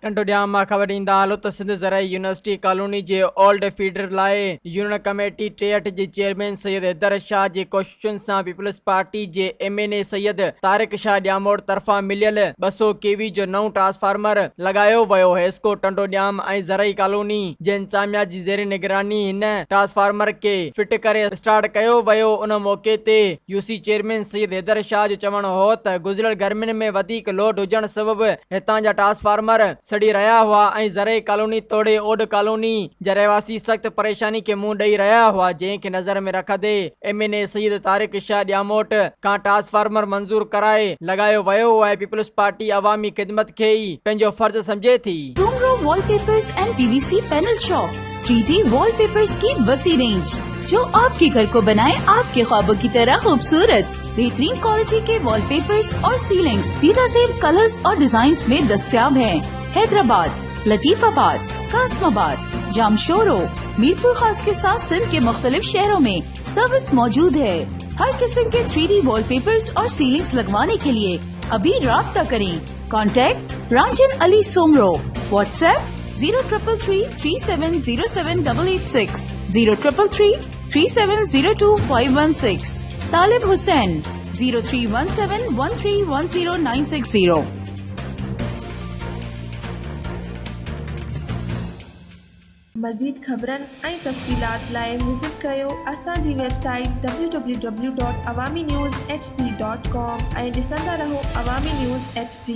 टंडोडियाम मां ख़बर ईंदा हालो त सिंध ज़राई यूनिवर्सिटी कॉलोनी जे ओल्ड फीडर लाइ यूनियन कमेटी 63 जे चेयरमैन सैयद हैदर शाह जे कोशिशुनि सां पीपल्स पार्टी जे MNA सैयद तारिक शाह ॼामोड़ तरफ़ां मिलियल 200 kV जो नओं ट्रांसफार्मर लॻायो वियो। हेस्को टंडोडियाम ऐं ज़राई कॉलोनी जे इंतजामिया जी ज़ेर निगरानी हिन ट्रांसफार्मर खे फिट करे स्टार्ट कयो वियो। उन मौके ते UC चेयरमैन सैयद हैदर शाह जो चवणु हो त गुज़िरियल गर्मियुनि में वधीक लोड हुजण सबबि हितां जा ट्रांसफार्मर सड़ी रहा हुआ ऐं ज़राई कॉलोनी तोड़े ओड कॉलोनी जा रहवासी सख्त परेशानी के मुंह ॾेई रहा हुआ, जंहिंखे नज़र में रखंदे MNA सैयद तारिक शाह ॼामोट खां ट्रांसफार्मर मंज़ूर कराए लॻायो वियो ऐं पीपल्स पार्टी अवामी ख़िदमत खे ई पंहिंजो फर्ज़ समझे थी। Soomro wallpapers and PVC panel shop 3D wallpapers की वसी रेंज जो आपके घर को बनाए आपके ख्वाबों की तरह खूबसूरत। बेहतरीन क्वालिटी के वॉलपेपर्स और सीलिंग्स बेहतरीन कलर्स और डिजाइन्स में दस्तयाब हैं। हैदराबाद, लतीफाबाद, कासमाबाद, जामशोरो, मीरपुर खास के साथ सिंध के मुख्तलिफ शहरों में सर्विस मौजूद है। हर किस्म के 3D वॉलपेपर्स और सीलिंग्स लगवाने के लिए अभी राब्ता करें। कॉन्टैक्ट रांझन अली सोमरो। व्हाट्सएप 0333370786 03333702 तालिब हुसैन 0317131096 मज़ीद ख़बरनि ऐं तफ़सीलात लाइ विज़िट कयो असांजी वेबसाइट www.awamiNewsHD.com ऐं ॾिसंदा रहो अवामी न्यूज़ HD।